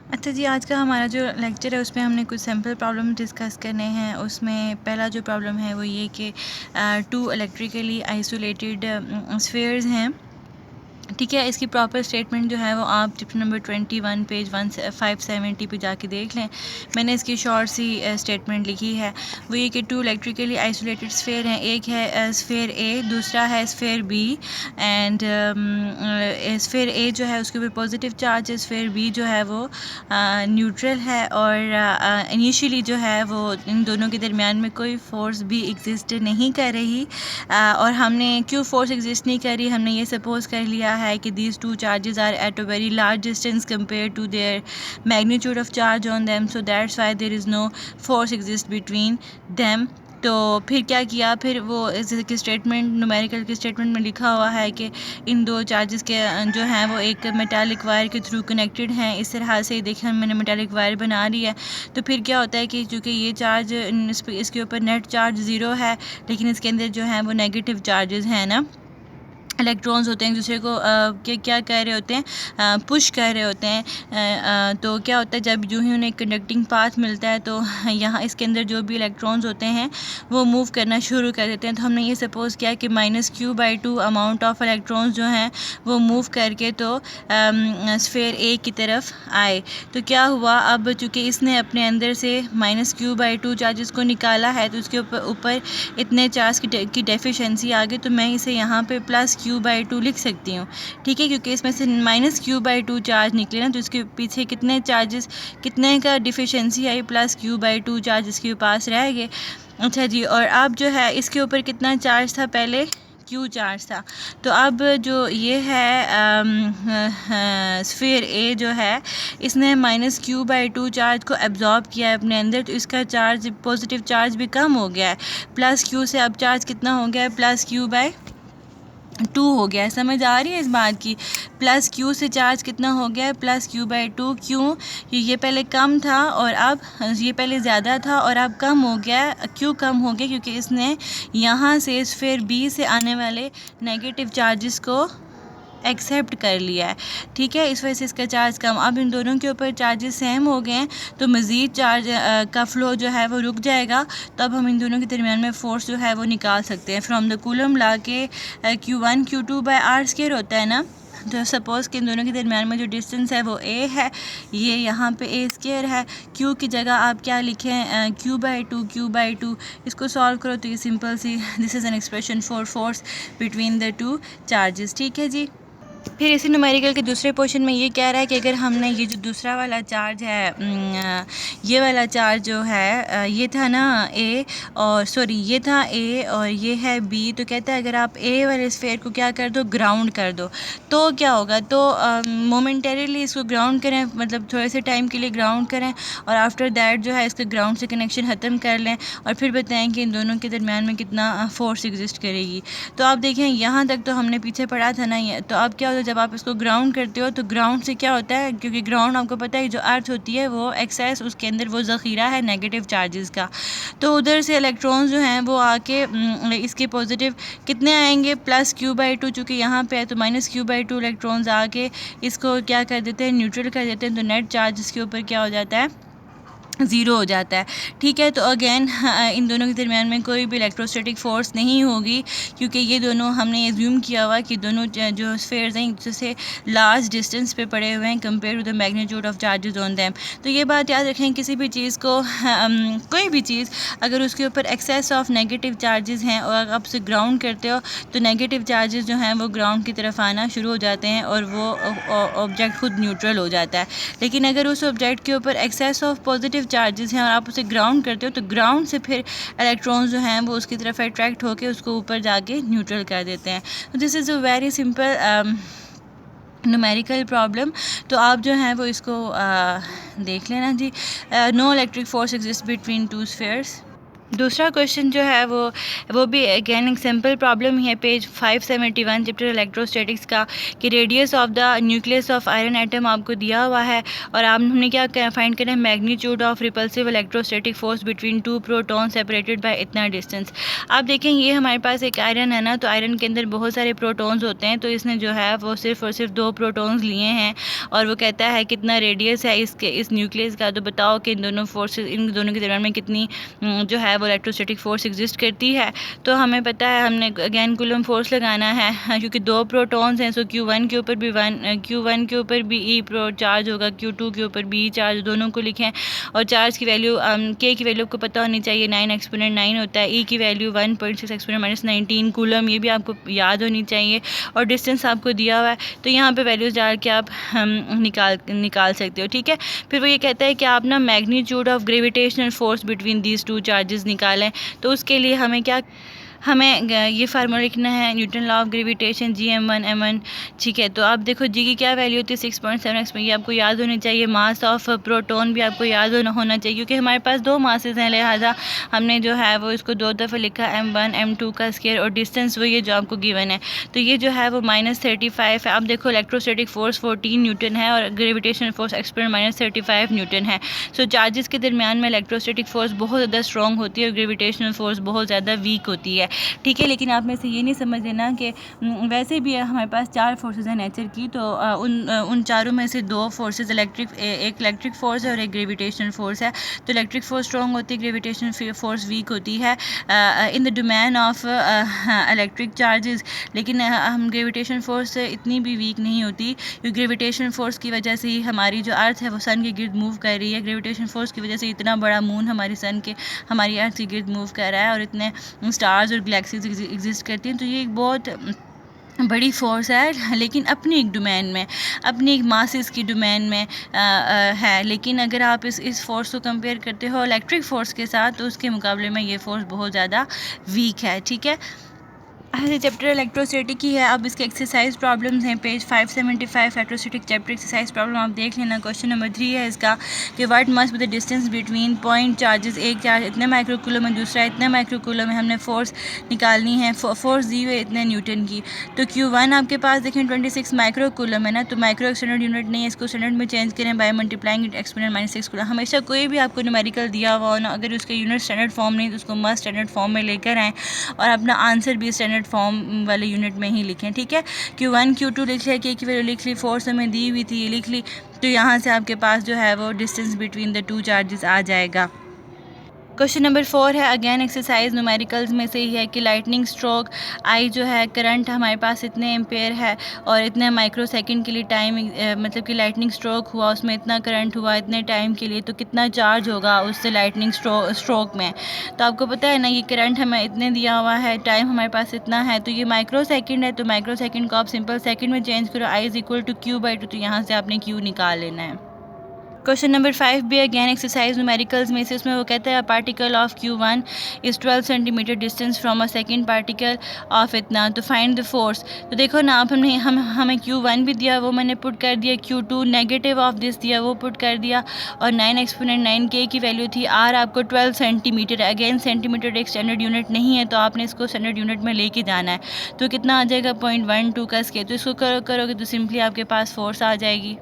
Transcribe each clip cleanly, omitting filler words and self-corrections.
अच्छा जी, आज का हमारा जो लेक्चर है उसमें हमने कुछ सिंपल प्रॉब्लम डिस्कस करने हैं। उसमें पहला जो प्रॉब्लम है वो ये कि टू इलेक्ट्रिकली आइसोलेटेड स्फीयर्स हैं। ठीक है, इसकी प्रॉपर स्टेटमेंट जो है वो आप चैप्टर नंबर 21 पेज 570 पे जाके देख लें। मैंने इसकी शॉर्ट सी स्टेटमेंट लिखी है। वो ये कि टू इलेक्ट्रिकली आइसोलेटेड स्फीयर हैं। एक है स्फीयर ए, दूसरा है स्फीयर बी। एंड स्फीयर ए जो है उसके ऊपर पॉजिटिव चार्ज है, स्फीयर बी जो है वो न्यूट्रल है। और इनिशियली जो है वो इन दोनों के दरमियान में कोई फोर्स भी एग्जिस्ट नहीं कर रही। और हमने क्यों फोर्स एग्जिस्ट नहीं करी, हमने ये सपोज कर लिया है कि these two charges are at a very large distance compare to their magnitude of charge on them, so that's why there is no force exist between them. तो फिर क्या किया, फिर वो इसकी स्टेटमेंट न्यूमेरिकल की स्टेटमेंट में लिखा हुआ है कि इन दो चार्जेस के जो हैं वो एक मेटालिक वायर के थ्रू कनेक्टेड हैं। इस तरह से देखिए मैंने मेटालिक वायर बना ली है। तो फिर क्या होता है कि चूँकि ये चार्ज इसके ऊपर नेट चार्ज ज़ीरो है, लेकिन इसके अंदर जो है वो नेगेटिव चार्जेस हैं ना, इलेक्ट्रॉन्स होते हैं एक दूसरे को क्या कह रहे होते हैं, पुश कर रहे होते हैं। तो क्या होता है जब यूँ ही उन्हें कंडक्टिंग पाथ मिलता है तो यहाँ इसके अंदर जो भी इलेक्ट्रॉन्स होते हैं वो मूव करना शुरू कर देते हैं। तो हमने ये सपोज़ किया कि -q/2 अमाउंट ऑफ इलेक्ट्रॉन्स जो हैं वो मूव करके तो स्फीयर ए की तरफ आए। तो क्या हुआ, अब चूँकि इसने अपने अंदर से -q/2 चार्जेस को निकाला है तो उसके ऊपर इतने चार्ज की डेफिशिएंसी आ गई। तो मैं इसे यहाँ पे +q/2 लिख सकती हूँ। ठीक है, क्योंकि इसमें से -q/2 चार्ज निकले ना, तो इसके पीछे कितने का डिफिशिएंसी आई, +q/2 चार्ज इसके पास रह गए। अच्छा जी, और अब जो है इसके ऊपर कितना चार्ज था, पहले Q चार्ज था। तो अब जो ये है स्फीयर ए जो है इसने -q/2 चार्ज को एब्जॉर्ब किया है अपने अंदर, तो इसका चार्ज पॉजिटिव चार्ज भी कम हो गया है। +q से अब चार्ज कितना हो गया है, +q/2 हो गया है। समझ आ रही है इस बात की, +q से चार्ज कितना हो गया है, +q/2। क्यों, ये पहले कम था और अब ये पहले ज़्यादा था और अब कम हो गया। क्यों कम हो गया, क्योंकि इसने यहाँ से स्फीयर बी से आने वाले नेगेटिव चार्जेस को एक्सेप्ट कर लिया है। ठीक है, इस वजह से इसका चार्ज कम। अब इन दोनों के ऊपर चार्जेस सेम हो गए हैं तो मज़ीद चार्ज का फ्लो जो है वो रुक जाएगा। तो अब हम इन दोनों के दरमियान में फ़ोर्स जो है वो निकाल सकते हैं फ्रॉम द कूलम ला के। Q1 Q2/r² होता है ना। तो सपोज़ कि इन दोनों के दरमियान में जो डिस्टेंस है वो a है, ये यहाँ पे a² है। q की जगह आप क्या लिखें, q/2। इसको सॉल्व करो तो ये सिंपल सी, this is an expression for force between the two charges. ठीक है जी। फिर इसी न्यूमेरिकल के दूसरे पोर्शन में ये कह रहा है कि अगर हमने ये जो दूसरा वाला चार्ज है, ये वाला चार्ज जो है ये था ना ए, और सॉरी ये था ए और ये है बी। तो कहता है अगर आप ए वाले स्फीयर को क्या कर दो, ग्राउंड कर दो, तो क्या होगा, तो मोमेंटरीली इसको ग्राउंड करें, मतलब थोड़े से टाइम के लिए ग्राउंड करें और आफ्टर दैट जो है इसका ग्राउंड से कनेक्शन ख़त्म कर लें और फिर बताएं कि इन दोनों के दरमियान में कितना फोर्स एग्जिस्ट करेगी। तो आप देखें यहाँ तक तो हमने पीछे पढ़ा था ना ये। तो अब क्या होता है जब आप इसको ग्राउंड करते हो तो ग्राउंड से क्या होता है, क्योंकि ग्राउंड आपको पता है जो अर्थ होती है वो एक्सेस, उसके अंदर वो ज़ख़ीरा है नेगेटिव चार्जेस का। तो उधर से इलेक्ट्रॉन्स जो हैं वो आके इसके पॉजिटिव कितने आएंगे, +q/2। चूँकि यहाँ पे है तो -q/2 इलेक्ट्रॉन्स आके इसको क्या कर देते हैं, न्यूट्रल कर देते हैं। तो नेट चार्ज इसके ऊपर क्या हो जाता है, ज़ीरो हो जाता है। ठीक है, तो अगेन इन दोनों के दरमियान में कोई भी इलेक्ट्रोस्टैटिक फ़ोर्स नहीं होगी, क्योंकि ये दोनों हमने एज्यूम किया हुआ कि दोनों जो स्फीयर्स हैं जैसे लार्ज डिस्टेंस पे पड़े हुए हैं compare to the magnitude of charges on them. तो ये बात याद रखें, किसी भी चीज़ को कोई भी चीज़ अगर उसके ऊपर एक्सेस ऑफ नेगेटिव चार्जेस हैं और आप उसे ग्राउंड करते हो तो नेगेटिव चार्जेस जो हैं वो ग्राउंड की तरफ आना शुरू हो जाते हैं और वो ऑब्जेक्ट खुद न्यूट्रल हो जाता है। लेकिन अगर उस ऑब्जेक्ट के ऊपर एक्सेस ऑफ पॉजिटिव चार्जेस हैं और आप उसे ग्राउंड करते हो तो ग्राउंड से फिर इलेक्ट्रॉन्स जो हैं वो उसकी तरफ अट्रैक्ट होकर उसको ऊपर जाके न्यूट्रल कर देते हैं। तो this is a very simple numerical problem. तो आप जो हैं वो इसको देख लेना जी। No electric force exist between two spheres. दूसरा क्वेश्चन जो है वो भी अगेन एक सिंपल प्रॉब्लम ही है, पेज 571 चैप्टर इलेक्ट्रोस्टैटिक्स का, कि radius of the nucleus of iron atom आपको दिया हुआ है और हमने क्या फाइंड करना है, magnitude of repulsive electrostatic force between two proton separated by इतना डिस्टेंस। आप देखें ये हमारे पास एक आयरन है ना, तो आयरन के अंदर बहुत सारे प्रोटॉन्स होते हैं, तो इसने जो है वो सिर्फ और सिर्फ 2 प्रोटॉन्स लिए हैं और वो कहता है कितना रेडियस है इस न्यूक्लियस का। तो बताओ कि इन दोनों फोर्सेस, इन दोनों के दरमियान में कितनी जो है वो इलेक्ट्रोस्टैटिक फोर्स एग्जिस्ट करती है। तो हमें पता है, हमने अगेन कूलम फोर्स लगाना है क्योंकि 2 प्रोटॉन्स हैं, सो Q1 के ऊपर भी Q1 के ऊपर भी E प्रो चार्ज होगा, Q2 के ऊपर भी E चार्ज, दोनों को लिखें। और चार्ज की वैल्यू K की वैल्यू आपको पता होनी चाहिए, 9 एक्सपोनेंट 9 होता है, E की वैल्यू 1.6 एक्सपोनेंट -19 कूलम, ये भी आपको याद होनी चाहिए। और डिस्टेंस आपको दिया हुआ है, तो यहाँ पे वैल्यूज़ डाल के आप निकाल सकते हो, ठीक है। फिर वो ये कहता है कि आप ना magnitude of gravitational force between these 2 charges निकालें। तो उसके लिए हमें ये फार्मूला लिखना है, Newton law of gravitation Gm1m1, ठीक है। तो आप देखो जी की क्या वैल्यू होती है 6.7 में, ये आपको याद होनी चाहिए। मास ऑफ प्रोटॉन भी आपको याद होना चाहिए क्योंकि हमारे पास 2 मासेस हैं, लिहाजा हमने जो है वो इसको 2 दफ़ा लिखा, m1 m2 का स्क्वायर, और डिस्टेंस वो ये जो आपको गिवन है, तो ये जो है वो -35 है। अब देखो इलेक्ट्रोस्टैटिक फोर्स 14 न्यूटन है और ग्रेविटेशनल फोर्स एक्सपोनेंट -35 न्यूटन है। सो चार्जेस के दरमियान में इलेक्ट्रोस्टैटिक फोर्स बहुत ज़्यादा स्ट्रॉन्ग होती है और ग्रेविटेशनल फोर्स बहुत ज़्यादा वीक होती है, ठीक है। लेकिन आप में से ये नहीं समझ लेना कि वैसे भी हमारे पास 4 फोर्सेस हैं नेचर की, तो उन चारों में से 2 फोर्सेस एक इलेक्ट्रिक फोर्स है और एक ग्रेविटेशनल फोर्स है। तो इलेक्ट्रिक फोर्स स्ट्रॉन्ग होती है, ग्रेविटेशनल फोर्स वीक होती है in the domain of electric charges. लेकिन हम ग्रेविटेशनल फोर्स से इतनी भी वीक नहीं होती, क्योंकि ग्रेविटेशनल फोर्स की वजह से ही हमारी जो अर्थ है वो सन के गिर्द मूव कर रही है। ग्रेविटेशनल फोर्स की वजह से इतना बड़ा मून हमारी अर्थ के गिर्द मूव कर रहा है और इतने स्टार्स और गैलेक्सीज एग्जिस्ट करती हैं। तो ये एक बहुत बड़ी फोर्स है, लेकिन अपनी एक डोमेन में, अपनी एक मासेस की डोमेन में है। लेकिन अगर आप इस फोर्स को कंपेयर करते हो इलेक्ट्रिक फोर्स के साथ, तो उसके मुकाबले में ये फोर्स बहुत ज़्यादा वीक है, ठीक है। चैप्टर इलेक्ट्रोस्टैटिक ही है। अब इसके एक्सरसाइज प्रॉब्लम्स हैं, page 575 electrostatic chapter exercise problem आप देख लेना। क्वेश्चन नंबर 3 है इसका कि what must be the distance between point charges. एक चार्ज इतने माइक्रोकूलम है, दूसरा इतने माइक्रोकूलम है, हमने फोर्स निकालनी है, फोर्स दी हुई है इतने न्यूटन की। तो Q1 आपके पास देखें 26 माइक्रोकूलम है ना, तो माइक्रो स्टैंडर्ड यूनिट नहीं है, इसको स्टैंडर्ड में चेंज करें by multiplying it exponent -6 coulomb. हमेशा कोई भी आपको न्यूमेरिकल दिया हुआ हो ना, अगर उसके यूनिट स्टैंडर्ड फॉर्म नहीं तो उसको मस्ट स्टैंडर्ड फॉर्म में लेकर आएँ और अपना आंसर भी स्टैंडर्ड फॉर्म वाले यूनिट में ही लिखें, ठीक है। Q1 Q2 लिख लिया, K की वैल्यू लिख ली, फोर्स हमें दी हुई थी ये लिख ली। तो यहाँ से आपके पास जो है वो डिस्टेंस बिटवीन द 2 चार्जेस आ जाएगा। क्वेश्चन नंबर 4 है, अगेन एक्सरसाइज न्यूमेरिकल्स में से ही है कि लाइटनिंग स्ट्रोक आई जो है करंट हमारे पास इतने एम्पेयर है और इतने माइक्रो सेकंड के लिए टाइम, मतलब कि लाइटनिंग स्ट्रोक हुआ, उसमें इतना करंट हुआ इतने टाइम के लिए, तो कितना चार्ज होगा उससे लाइटनिंग स्ट्रोक में। तो आपको पता है ना, ये करंट हमें इतने दिया हुआ है, टाइम हमारे पास इतना है, तो ये माइक्रो सेकेंड है, तो माइक्रो सेकेंड को आप सिंपल सेकेंड में चेंज करो, I = Q/2, तो यहाँ से आपने Q निकाल लेना है। क्वेश्चन नंबर 5 भी अगेन एक्सरसाइज न्यूमेरिकल्स में से, उसमें वो कहता है particle of Q1 is 12 centimetre distance from a second particle of इतना, तो फाइंड द फोर्स। तो देखो ना, आप हमें Q1 भी दिया वो मैंने पुट कर दिया, Q2 नेगेटिव ऑफ दिस दिया वो पुट कर दिया, और 9 एक्सपोनेंट 9 K की वैल्यू थी, R आपको 12 सेंटीमीटर, अगेन सेंटीमीटर एक स्टैंडर्ड यूनिट नहीं है, तो आपने इसको स्टैंडर्ड यूनिट में लेके जाना है। तो कितना आ जाएगा 0.12 का स्केल, तो इसको करोगे तो सिंपली आपके पास फोर्स आ जाएगी।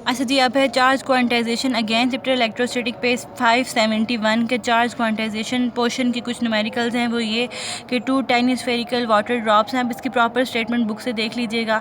अच्छा जी, अब है charge quantization, again chapter electrostatic page 571 के चार्ज क्वांटाइजेशन पोर्शन के कुछ न्यूमेरिकल्स हैं। वो ये कि 2 टाइनी स्फेरिकल वाटर ड्रॉप्स हैं। आप इसकी प्रॉपर स्टेटमेंट बुक से देख लीजिएगा।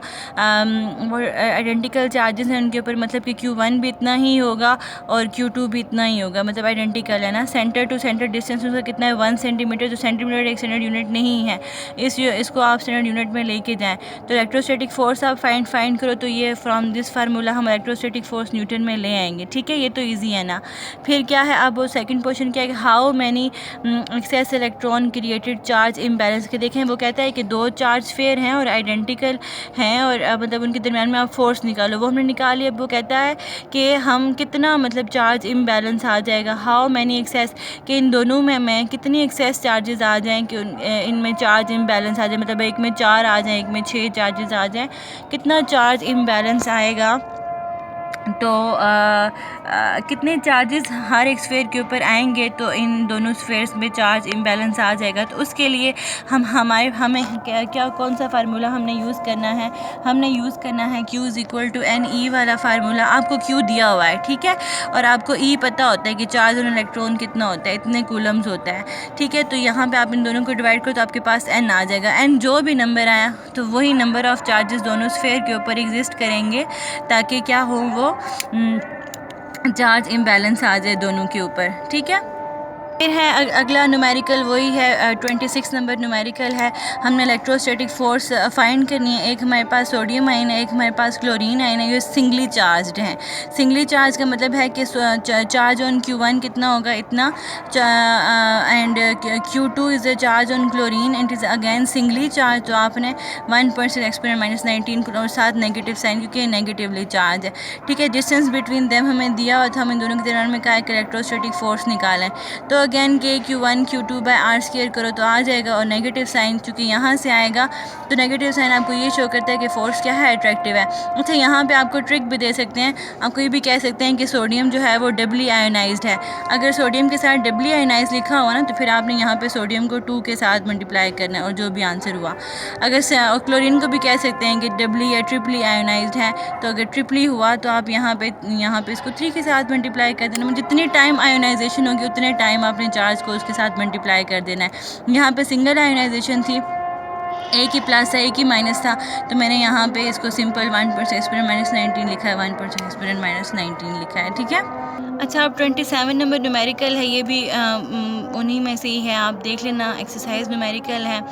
वो आइडेंटिकल चार्जेस हैं उनके ऊपर, मतलब कि Q1 भी इतना ही होगा और Q2 भी इतना ही होगा, मतलब आइडेंटिकल है ना। सेंटर टू सेंटर डिस्टेंस उसका कितना है 1 सेंटीमीटर, जो सेंटीमीटर एक स्टैंडर्ड यूनिट नहीं है, इसको आप स्टैंडर्ड यूनिट में लेके जाएँ। तो इलेक्ट्रोस्टैटिक फोर्स आप फाइंड करो, तो ये फ्रॉम दिस फार्मूला हम इलेक्ट्रोस्टैटिक फोर्स न्यूटन में ले आएंगे, ठीक है। ये तो इजी है ना। फिर क्या है, अब वो सेकंड क्वेश्चन क्या है, how many excess electron created charge imbalance के। देखें वो कहता है कि 2 चार्ज फेयर हैं और आइडेंटिकल हैं, और मतलब उनके दरमियान में आप फोर्स निकालो, वो हमने निकाल लिया। अब वो कहता है कि हम कितना मतलब चार्ज इम्बैलेंस आ जाएगा, हाउ मैनी एक्सेस, कि इन दोनों में कितनी एक्सेस चार्जेस आ जाएँ कि इनमें चार्ज इम्बैलेंस आ जाए, मतलब एक में 4 आ जाए, एक में 6 चार्जेस आ जाएँ, कितना चार्ज इम्बैलेंस आएगा तो कितने चार्जेस हर एक स्फेयर के ऊपर आएंगे तो इन दोनों स्फेयर्स में चार्ज इम्बैलेंस आ जाएगा। तो उसके लिए हमें क्या कौन सा फार्मूला हमने यूज़ करना है, हमने यूज़ करना है Q is equal to N E वाला फार्मूला। आपको Q दिया हुआ है, ठीक है, और आपको E पता होता है कि चार्ज और इलेक्ट्रॉन कितना होता है, इतने कूलम्स होता है, ठीक है। तो यहाँ पे आप इन दोनों को डिवाइड करो तो आपके पास n आ जाएगा। n जो भी नंबर आया तो वही नंबर ऑफ़ चार्जेस दोनों स्फेयर के ऊपर एग्जिस्ट करेंगे ताकि क्या हो, वो चार्ज इम्बैलेंस आ जाए दोनों के ऊपर, ठीक है। फिर है अगला न्यूमेरिकल, वही है 26 नंबर न्यूमेरिकल है। हमने इलेक्ट्रोस्टैटिक फोर्स फाइंड करनी है। एक हमारे पास सोडियम आयन है, एक हमारे पास क्लोरीन आयन है, ये सिंगली चार्ज्ड हैं। सिंगली चार्ज का मतलब है कि चार्ज ऑन Q1 कितना होगा, इतना, and Q2 is a charge on chlorine, it is again singly charge. तो आपने 1 × 10⁻⁻19 और साथ नेगेटिव साइन क्योंकि नेगेटिवली चार्ज है, ठीक है। डिस्टेंस बिटवीन देम हमें दिया और हम इन दोनों के दरमियान में क्या इलेक्ट्रोस्टैटिक फोर्स निकालें। तो अगेन के Q1 Q2 bye are square करो तो आ जाएगा, और नेगेटिव साइन चूँकि यहाँ से आएगा तो नेगेटिव साइन आपको ये शो करता है कि फोर्स क्या है, अट्रैक्टिव है। अच्छा, यहाँ पे आपको ट्रिक भी दे सकते हैं, आपको ये भी कह सकते हैं कि सोडियम जो है वो डबली आयोनाइज्ड है। अगर सोडियम के साथ डबली आयोनाइज लिखा हुआ ना तो फिर आपने यहाँ पे सोडियम को 2 के साथ मल्टीप्लाई करना है और जो भी आंसर हुआ। अगर क्लोरीन को भी कह सकते हैं कि डबली या ट्रिपली आयोनाइज्ड है, तो अगर ट्रिपली हुआ तो आप यहाँ पे इसको 3 के साथ मल्टीप्लाई कर देना। जितनी टाइम आयोनाइजेशन होगी उतने टाइम आपने चार्ज को उसके साथ मल्टीप्लाई कर देना है। यहाँ पे सिंगल आयोनाइजेशन थी, एक ही प्लस है एक ही माइनस था, तो मैंने यहाँ पे इसको सिंपल 1 × 10⁻⁻19 लिखा है, 1 × 10⁻⁻19 लिखा है, ठीक है। अच्छा, अब 27 नंबर न्यूमेरिकल है, ये भी उन्हीं में से ही है, आप देख लेना। एक्सरसाइज न्यूमेरिकल है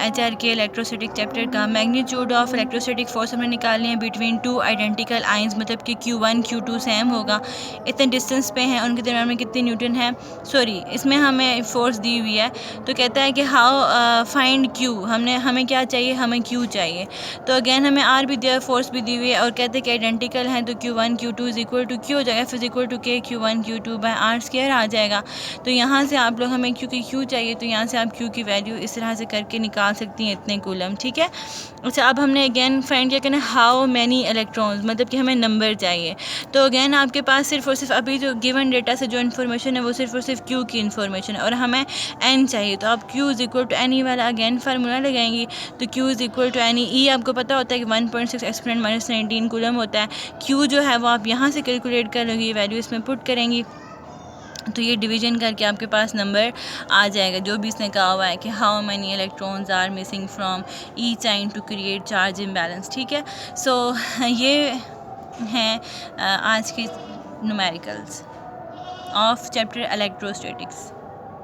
HR के इलेक्ट्रोस्टैटिक चैप्टर का। मैग्नीट्यूड ऑफ इलेक्ट्रोस्टैटिक फोर्स हमें निकालनी है बिटवीन 2 आइडेंटिकल आइंस, मतलब कि Q1 Q2 सेम होगा, इतने डिस्टेंस पे हैं, उनके दरमियान में कितने न्यूटन है, सॉरी इसमें हमें फोर्स दी हुई है। तो कहता है कि हाउ फाइंड Q, हमें क्या चाहिए, हमें Q चाहिए। तो अगेन हमें R भी दिया, फोर्स भी दी हुई है, और कहते हैं कि आइडेंटिकल हैं, तो Q1 Q2 is equal to Q हो जाएगा, F is equal to K Q1 Q2 by R square आ जाएगा। तो यहाँ से आप लोग, हमें क्योंकि Q चाहिए तो यहाँ से आप Q की वैल्यू इस तरह से करके निकाल सकती हैं, इतने कूलम, ठीक है। अच्छा, अब हमने अगेन फाइंड किया करना हाउ मैनी इलेक्ट्रॉन्स, मतलब कि हमें नंबर चाहिए। तो अगेन आपके पास सिर्फ और सिर्फ अभी जो गिवन डेटा से जो इन्फॉर्मेशन है वो सिर्फ और सिर्फ Q की इन्फॉर्मेशन है, और हमें N चाहिए। तो आप Q is equal to N E वाला अगेन फार्मूला लगाएंगी। तो Q is equal to N E, आपको पता होता है कि 1.6 × 10⁻⁻19 कूलम होता है। Q जो है वो आप यहाँ से कैलकुलेट कर लोगी, वैल्यू इसमें पुट करेंगी, तो ये डिवीजन करके आपके पास नंबर आ जाएगा जो भी इसने कहा हुआ है कि how many electrons are missing from each ion to create charge imbalance, ठीक है। सो ये हैं आज के न्यूमेरिकल्स ऑफ चैप्टर इलेक्ट्रोस्टैटिक्स।